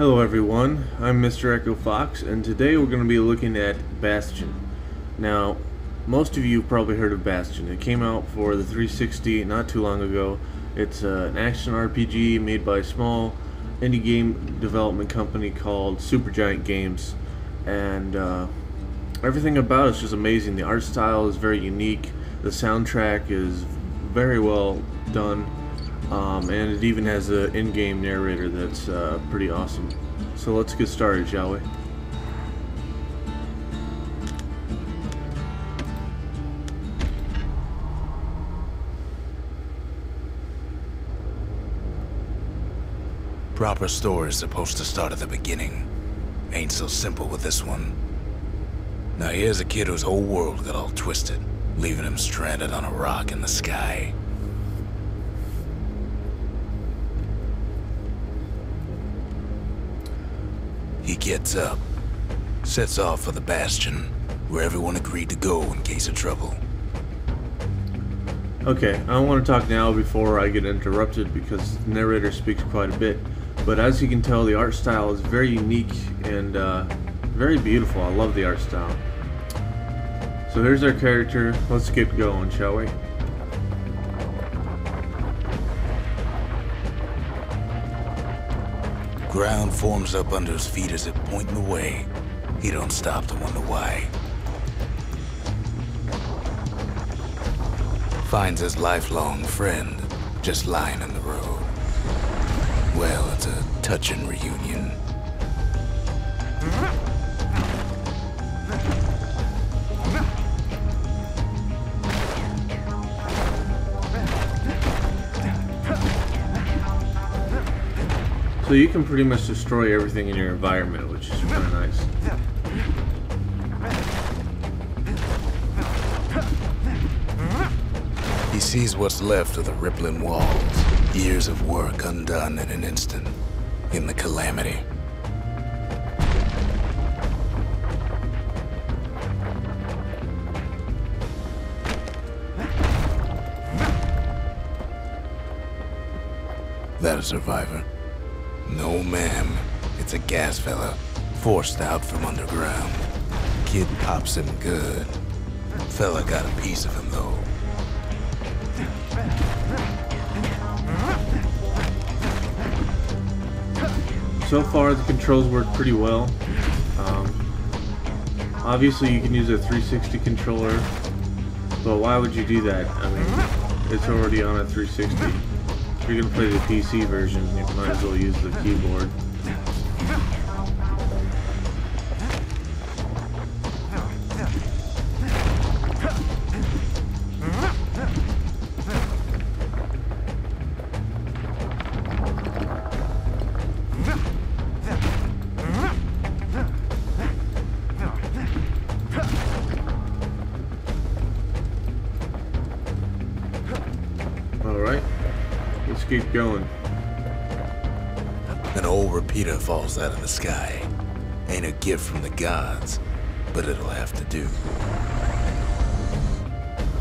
Hello everyone, I'm Mr. Echo Fox, and today we're going to be looking at Bastion. Now, most of you have probably heard of Bastion. It came out for the 360 not too long ago. It's an action RPG made by a small indie game development company called Supergiant Games, and everything about it's just amazing. The art style is very unique, the soundtrack is very well done, and it even has an in-game narrator that's pretty awesome. So let's get started, shall we? Proper story is supposed to start at the beginning. Ain't so simple with this one. Now here's a kid whose whole world got all twisted, leaving him stranded on a rock in the sky. He gets up, sets off for the Bastion, where everyone agreed to go in case of trouble. Okay, I don't want to talk now before I get interrupted because the narrator speaks quite a bit. But as you can tell, the art style is very unique and very beautiful. I love the art style. So here's our character. Let's get going, shall we? Ground forms up under his feet as it pointing the way. He don't stop to wonder why. Finds his lifelong friend just lying in the road. Well, it's a touching reunion. So you can pretty much destroy everything in your environment, which is kind of nice. He sees what's left of the rippling walls. Years of work undone in an instant. In the calamity. That a survivor? No, ma'am. It's a gas fella, forced out from underground. Kid pops him good. Fella got a piece of him, though. So far, the controls work pretty well. Obviously, you can use a 360 controller, but why would you do that? I mean, it's already on a 360. If you're gonna play the PC version, you might as well use the keyboard. Alright, let's keep going. An old repeater falls out of the sky. Ain't a gift from the gods, but it'll have to do.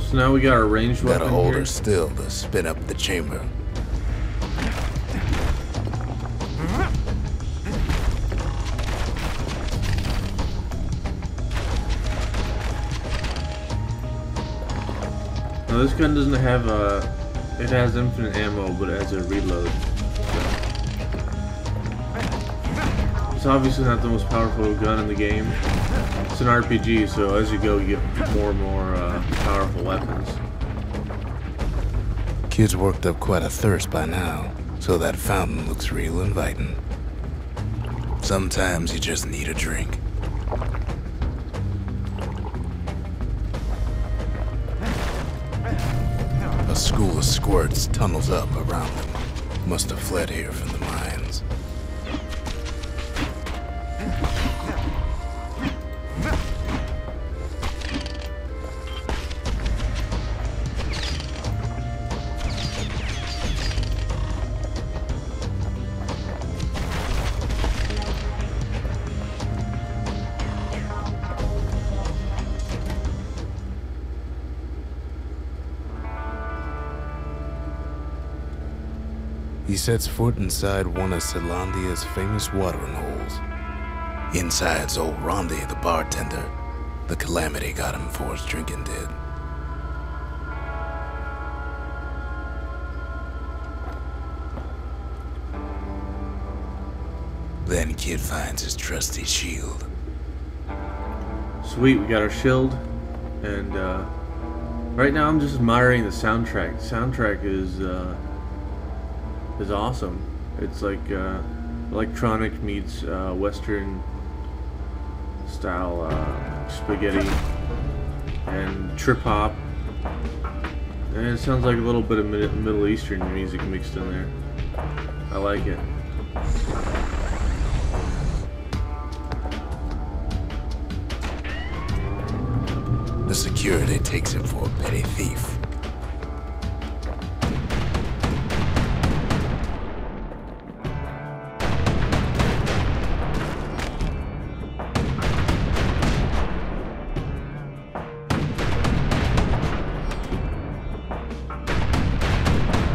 So now we got our ranged weapon Gotta hold here. her still to spin up the chamber. Now this gun doesn't have it has infinite ammo, but it has a reload. It's obviously not the most powerful gun in the game. It's an RPG, so as you go, you get more and more powerful weapons. Kid's worked up quite a thirst by now, so that fountain looks real inviting. Sometimes you just need a drink. A school of squirts tunnels up around them. Must have fled here from the mines. He sets foot inside one of Zealandia's famous watering holes. Inside's old Rondi, the bartender. The calamity got him before his drinking did. Then Kid finds his trusty shield. Sweet, we got our shield, and right now I'm just admiring the soundtrack. The soundtrack is awesome. It's like electronic meets Western style spaghetti and trip hop, and it sounds like a little bit of Middle Eastern music mixed in there. I like it. The security takes him for a petty thief.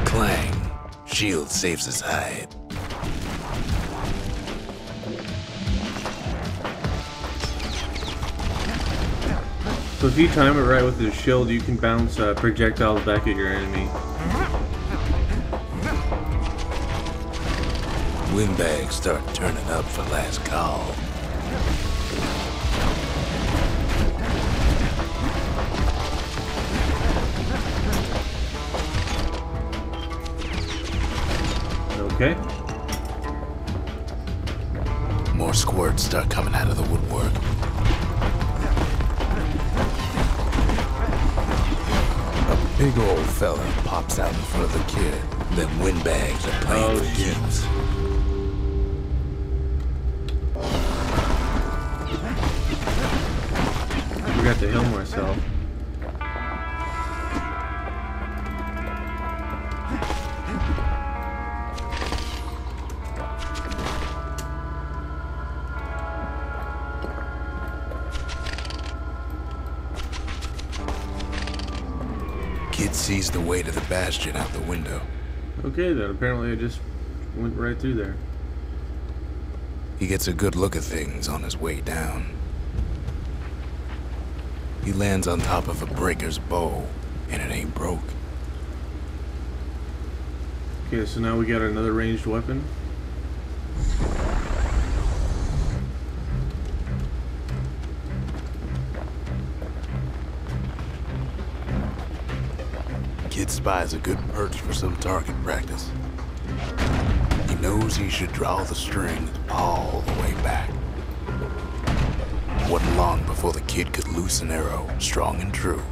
Clang. Shield saves his hide. So if you time it right with the shield, you can bounce projectiles back at your enemy. Windbags start turning up for last call. Okay. More squirts start coming out of the woodwork. A big old fella pops out in front of the kid. Then windbags are playing for keeps. I forgot to heal myself. Kid sees the way to the Bastion out the window. Okay then, apparently I just went right through there. He gets a good look at things on his way down. He lands on top of a breaker's bow, and it ain't broke. Okay, so now we got another ranged weapon. Kid spies a good perch for some target practice. He knows he should draw the string all the way back. Wasn't long before the kid could loose an arrow, strong and true.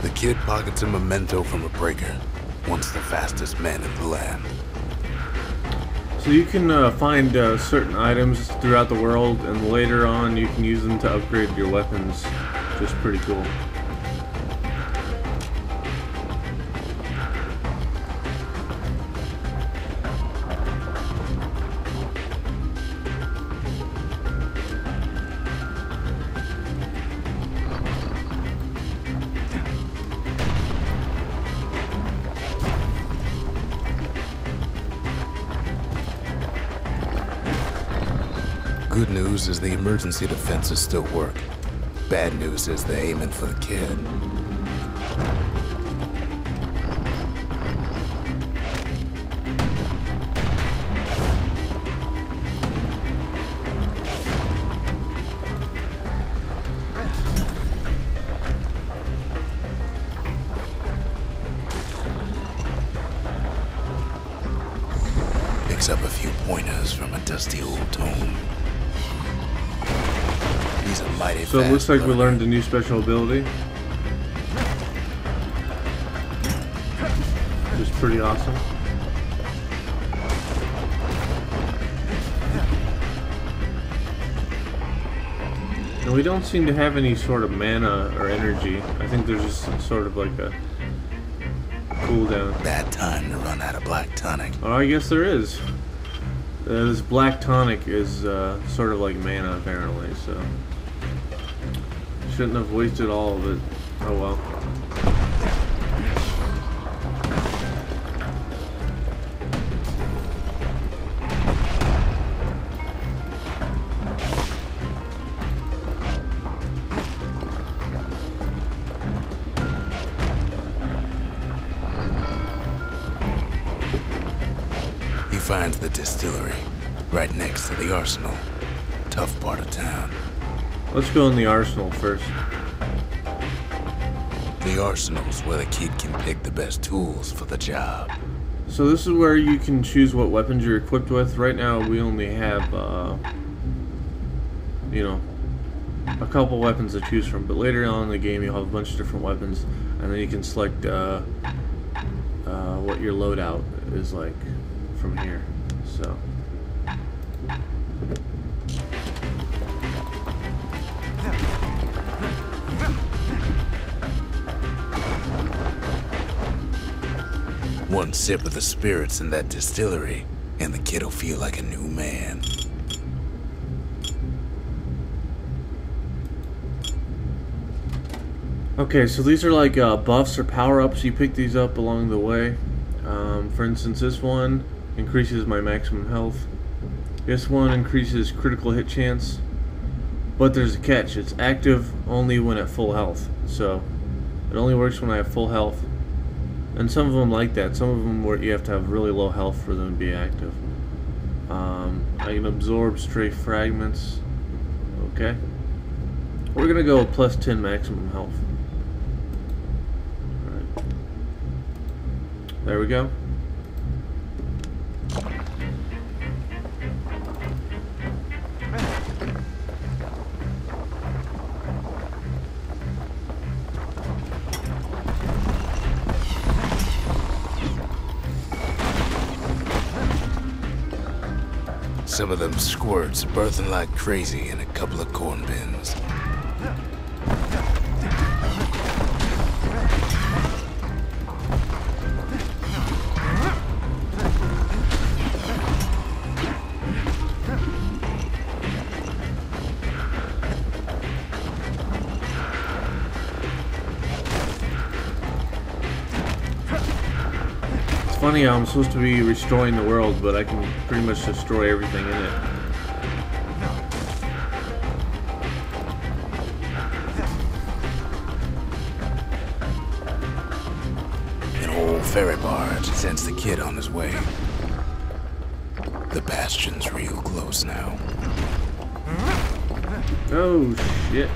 The kid pockets a memento from a breaker, once the fastest man in the land. So you can find certain items throughout the world, and later on you can use them to upgrade your weapons, which is pretty cool. Good news is the emergency defenses still work. Bad news is they're aiming for the kid. Picks up a few pointers from a dusty old tome. He's a mighty So it looks like we learner. learned a new special ability, which is pretty awesome. And we don't seem to have any sort of mana or energy. I think there's just some sort of like a cooldown. Bad time to run out of black tonic. Oh, I guess there is. This black tonic is sort of like mana apparently, so shouldn't have wasted all of it. Oh well. He finds the distillery right next to the arsenal. Tough part of town. Let's go in the arsenal first. The arsenal's where the kid can pick the best tools for the job. So this is where you can choose what weapons you're equipped with. Right now we only have, you know, a couple weapons to choose from. But later on in the game you'll have a bunch of different weapons. And then you can select what your loadout is like from here. So... One sip of the spirits in that distillery, and the kid'll feel like a new man. Okay, so these are like buffs or power-ups. You pick these up along the way. For instance, this one increases my maximum health. This one increases critical hit chance. But there's a catch. It's active only when at full health. So, it only works when I have full health. And some of them like that. Some of them where you have to have really low health for them to be active. I can absorb stray fragments. Okay. We're gonna go plus 10 maximum health. Alright. There we go. Some of them squirts birthing like crazy in a couple of corn bins. Funny how I'm supposed to be restoring the world, but I can pretty much destroy everything in it. An old ferry barge sends the kid on his way. The Bastion's real close now. Oh shit.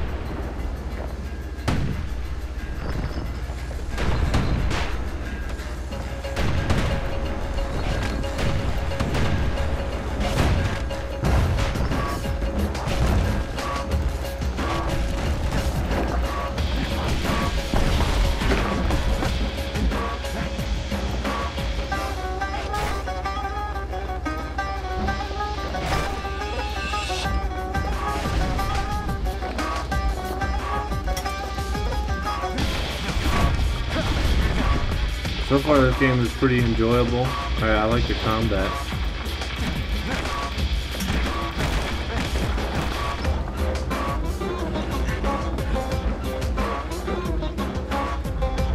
So far this game is pretty enjoyable. I like the combat.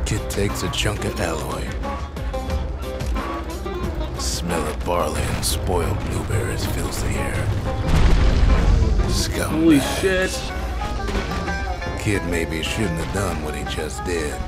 Kid takes a chunk of alloy. Smell of barley and spoiled blueberries fills the air. Scumbag. Holy shit! Kid maybe shouldn't have done what he just did.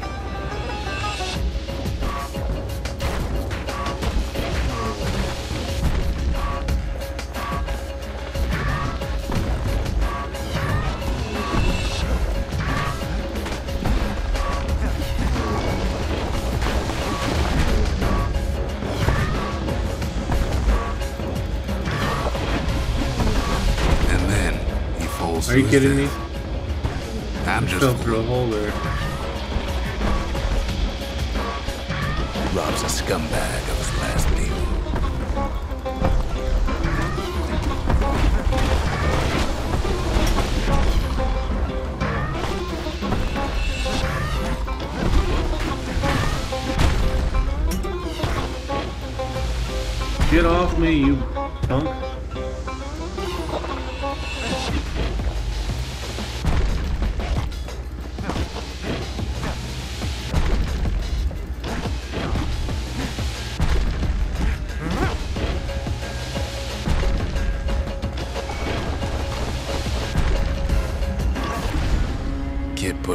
Are you kidding me? I'm just fell through a hole there. Rob's a scumbag of his last meal. Get off me, you punk.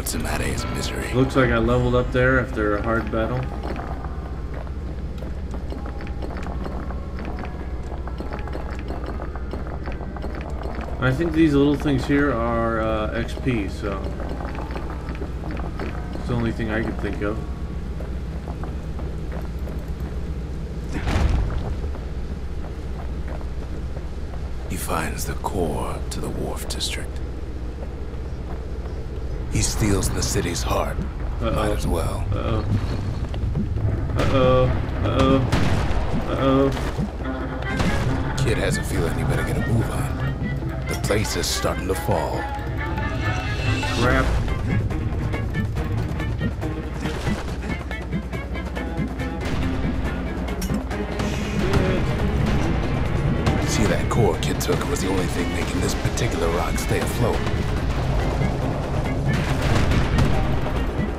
puts him out of his misery. Looks like I leveled up there after a hard battle. I think these little things here are XP, so it's the only thing I could think of. He finds the core to the Wharf District. He steals the city's heart. Might as well. Kid has a feeling he better get a move on. The place is starting to fall. Crap. See, that core Kid took was the only thing making this particular rock stay afloat.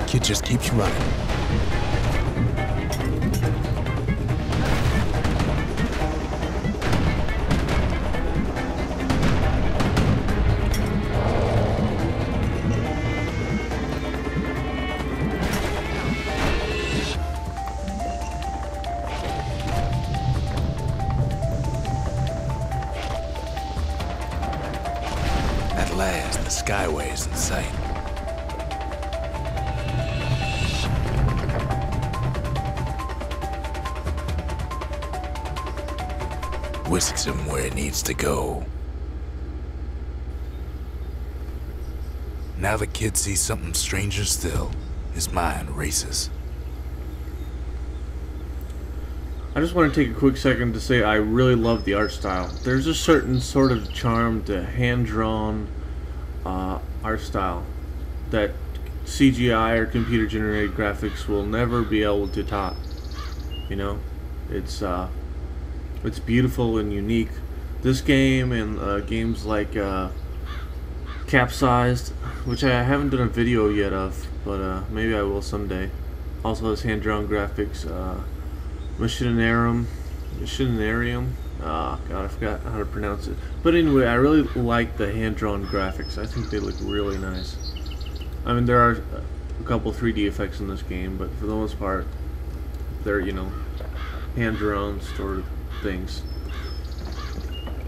Kid just keeps running. At last, the Skyway is in sight. Whisks him where it needs to go. Now the kid sees something stranger still. His mind races. I just want to take a quick second to say I really love the art style. There's a certain sort of charm to hand-drawn art style that CGI or computer-generated graphics will never be able to top. You know, it's beautiful and unique. This game and games like Capsized, which I haven't done a video yet of, but maybe I will someday. Also has hand-drawn graphics. Machinarium. Oh god, I forgot how to pronounce it. But anyway, I really like the hand-drawn graphics. I think they look really nice. I mean, there are a couple 3D effects in this game, but for the most part, they're, you know, hand-drawn sort of things.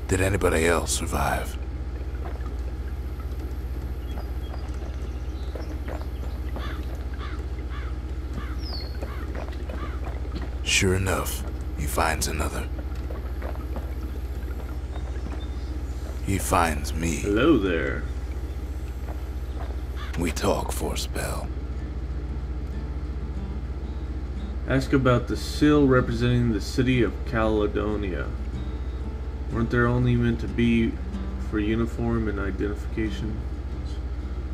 Did anybody else survive? Sure enough, he finds another. He finds me. Hello there. We talk for a spell. Ask about the seal representing the city of Caledonia. Weren't there only meant to be for uniform and identification?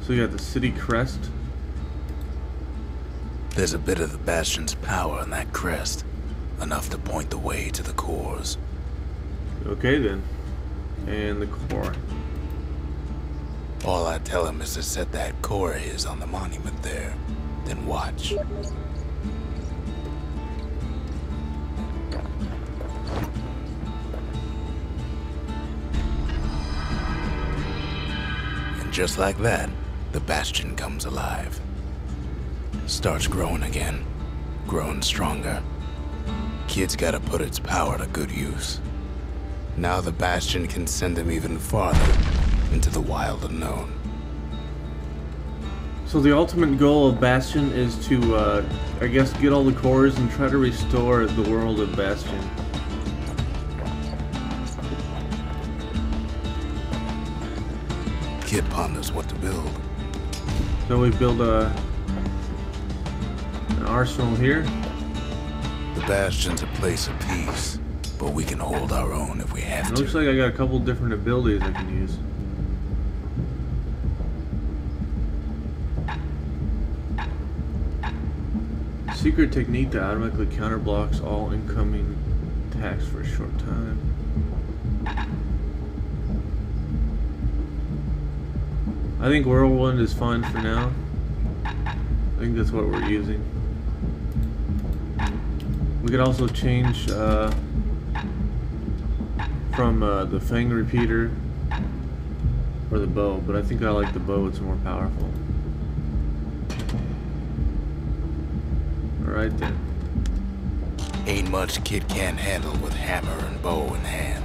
So you got the city crest. There's a bit of the Bastion's power in that crest. Enough to point the way to the cores. Okay then. And the core. All I tell him is to set that core of his on the monument there. Then watch. And just like that, the Bastion comes alive. Starts growing again. Growing stronger. Kid's gotta put its power to good use. Now the Bastion can send him even farther into the wild unknown. So the ultimate goal of Bastion is to, I guess, get all the cores and try to restore the world of Bastion. Kid ponders what to build. So we build an arsenal here. The Bastion's a place of peace, but we can hold our own if we have It to. looks like I got a couple different abilities I can use. Secret technique that automatically counterblocks all incoming attacks for a short time. I think Whirlwind is fine for now. I think that's what we're using. We could also change from the Fang Repeater or the bow, but I think I like the bow, it's more powerful. Alright then. Ain't much kid can't handle with hammer and bow in hand.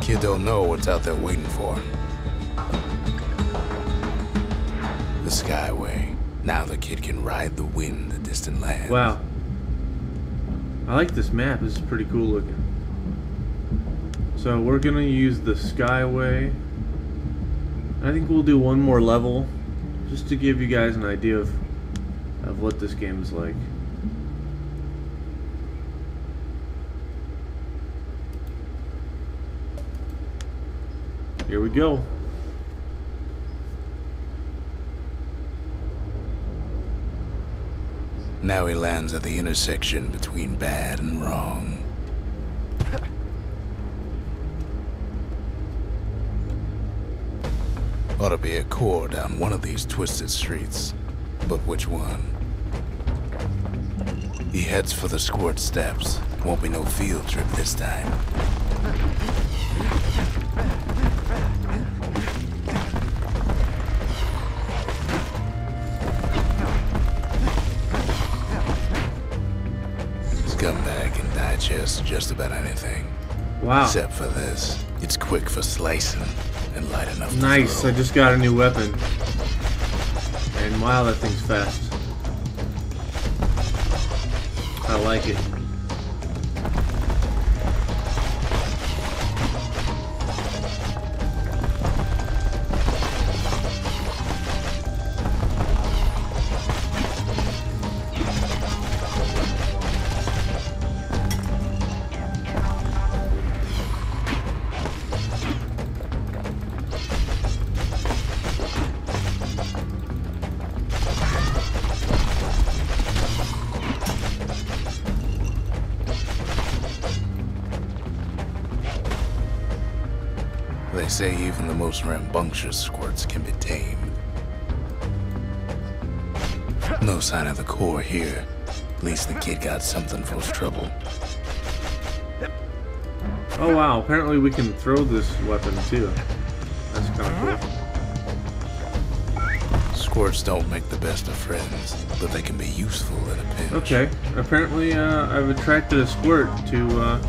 Kid don't know what's out there waiting for him. The Skyway. Now the kid can ride the wind to distant lands. Wow. I like this map. This is pretty cool looking. So we're gonna use the Skyway. I think we'll do one more level just to give you guys an idea of what this game is like. Here we go. Now he lands at the intersection between bad and wrong. Ought to be a core down one of these twisted streets. But which one? He heads for the squirt steps. Won't be no field trip this time. Scumbag can digest just about anything. Wow. Except for this. It's quick for slicing and light enough to Nice. throw. I just got a new weapon. And wow, that thing's fast. I like it. They say even the most rambunctious squirts can be tamed. No sign of the core here. At least the kid got something for his trouble. Oh wow, apparently we can throw this weapon too. That's kind of cool. Squirts don't make the best of friends, but they can be useful in a pinch. Okay, apparently I've attracted a squirt to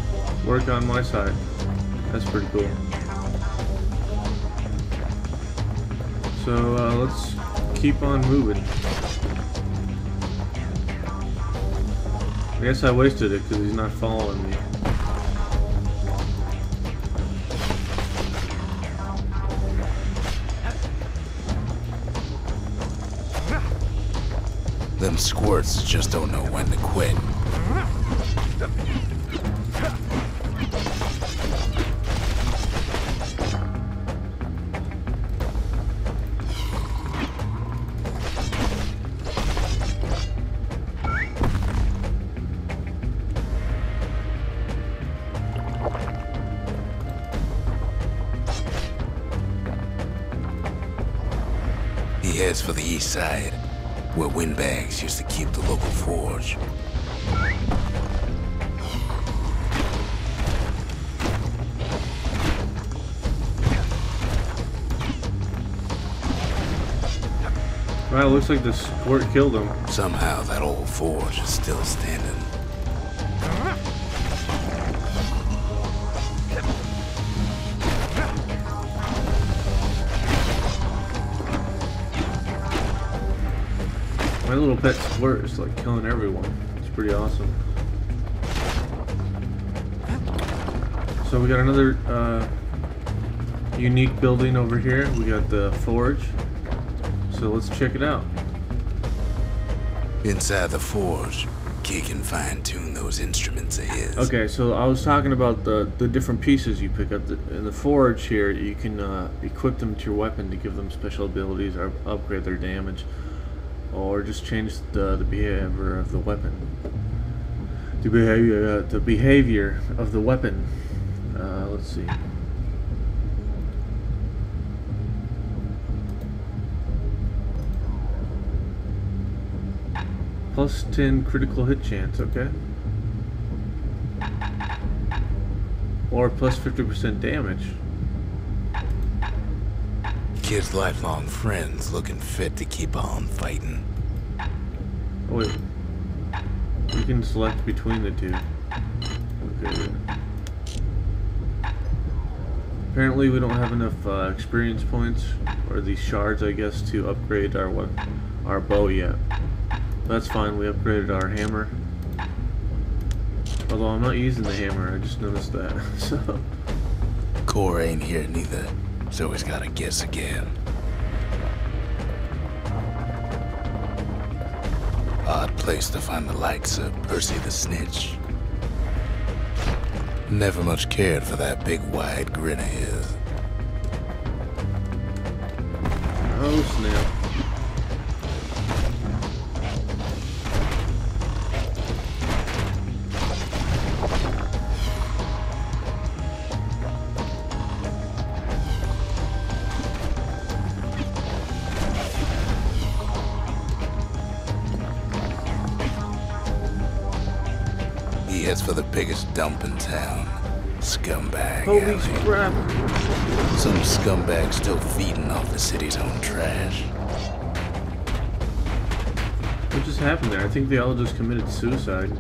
work on my side. That's pretty cool. So let's keep on moving. I guess I wasted it because he's not following me. Them squirts just don't know when to quit. He heads for the east side, where windbags used to keep the local forge. Wow, it looks like the squirt killed him. Somehow that old forge is still standing. My little pet squirt is like killing everyone. It's pretty awesome. So we got another unique building over here. We got the forge. So let's check it out. Inside the forge, Key can fine-tune those instruments of his. Okay, so I was talking about the different pieces you pick up. In the forge here, you can equip them to your weapon to give them special abilities or upgrade their damage. Or just change the behavior of the weapon. The behavior of the weapon. Let's see. Plus 10 critical hit chance, okay. Or plus 50% damage. Kid's lifelong friends looking fit to keep on fighting. Oh wait. You can select between the two. Okay. Apparently we don't have enough experience points, or these shards I guess, to upgrade our bow yet. That's fine, we upgraded our hammer. Although I'm not using the hammer, I just noticed that. So Core ain't here neither, so he's gotta guess again. Odd place to find the likes of Percy the Snitch. Never much cared for that big wide grin of his. oh snap. He heads for the biggest dump in town. Scumbag Holy alley. crap. Some scumbag still feeding off the city's own trash. What just happened there? I think they all just committed suicide.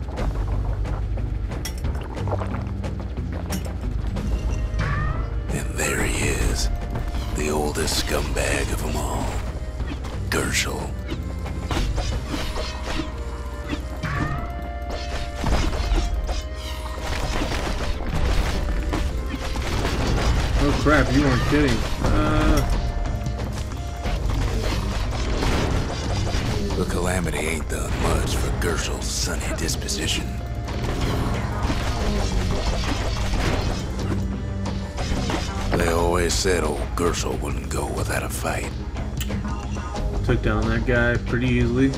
And there he is. The oldest scumbag of them all. Gershel. Oh crap, you weren't kidding. The calamity ain't done much for Gershel's sunny disposition. They always said old Gershel wouldn't go without a fight. Took down that guy pretty easily.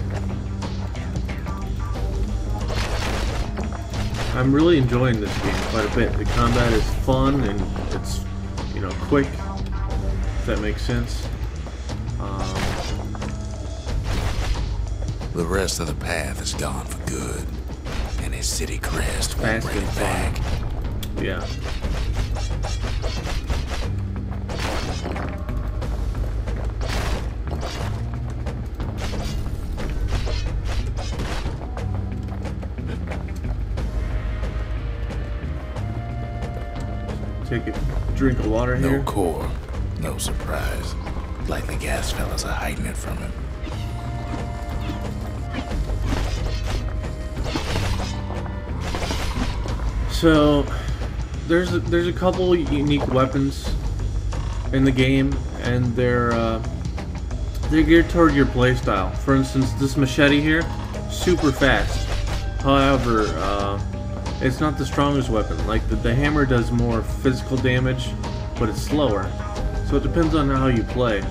I'm really enjoying this game quite a bit. The combat is fun and it's, you know, quick, if that makes sense. The rest of the path is gone for good, and his city crest won't Fast bring and it fun. back. Yeah. Take a drink of water No here. core, no surprise. Like the gas fellas are hiding it from him. So there's a couple unique weapons in the game, and they're geared toward your playstyle. For instance, this machete here, super fast. However, it's not the strongest weapon. Like the hammer does more physical damage, but it's slower. So it depends on how you play.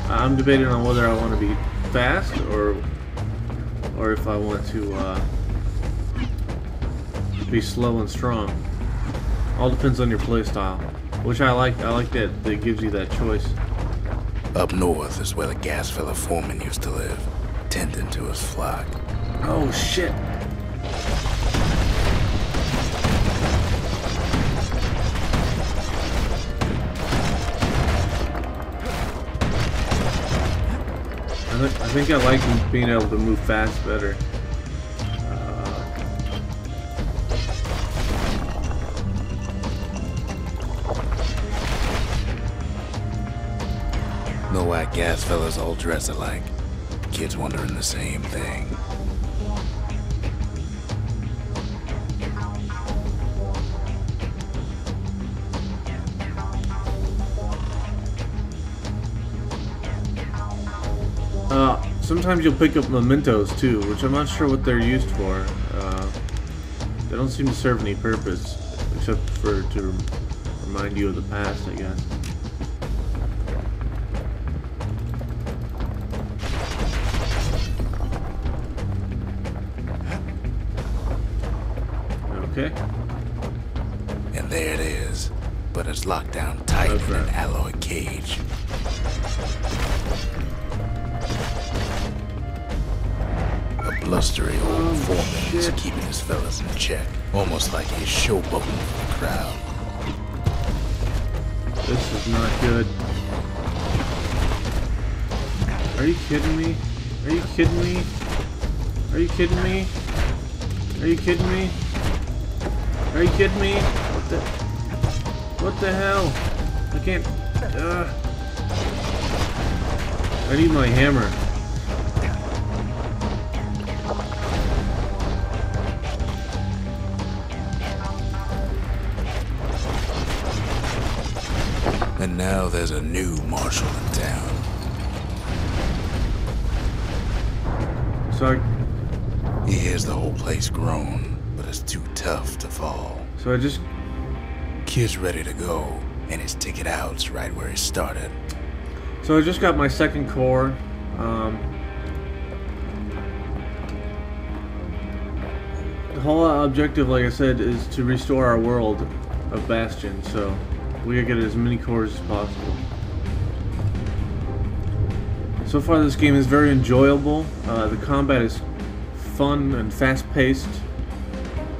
I'm debating on whether I want to be fast or if I want to be slow and strong. All depends on your playstyle, which I like. I like that it gives you that choice. Up north is where the gas fella foreman used to live, tending to his flock. Oh shit! I think I like being able to move fast better. No whack gas fellas all dress alike. Kids wondering the same thing. Sometimes you'll pick up mementos too, which I'm not sure what they're used for. They don't seem to serve any purpose, except for to remind you of the past, I guess. Okay. And there it is, but it's locked down tight in an alloy cage. A blustery old foreman is shit. keeping his fellas in check, almost like he's showboating for the crowd. This is not good. Are you kidding me? Are you kidding me? Are you kidding me? Are you kidding me? Are you kidding me? What the hell? I can't. I need my hammer. And now there's a new marshal in town. So He hears the whole place groan, but it's too tough to fall. I just. Kid's ready to go, and his ticket out's right where he started. So I just got my second core. The whole objective, like I said, is to restore our world of Bastion. So we gotta get as many cores as possible. So far, this game is very enjoyable. The combat is fun and fast-paced.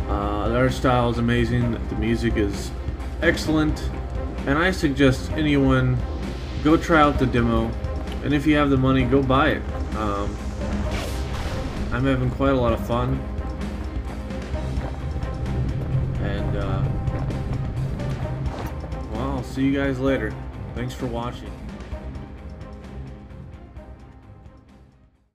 The art style is amazing. The music is excellent, and I suggest anyone go try out the demo, and if you have the money, go buy it. I'm having quite a lot of fun, and well, I'll see you guys later. Thanks for watching.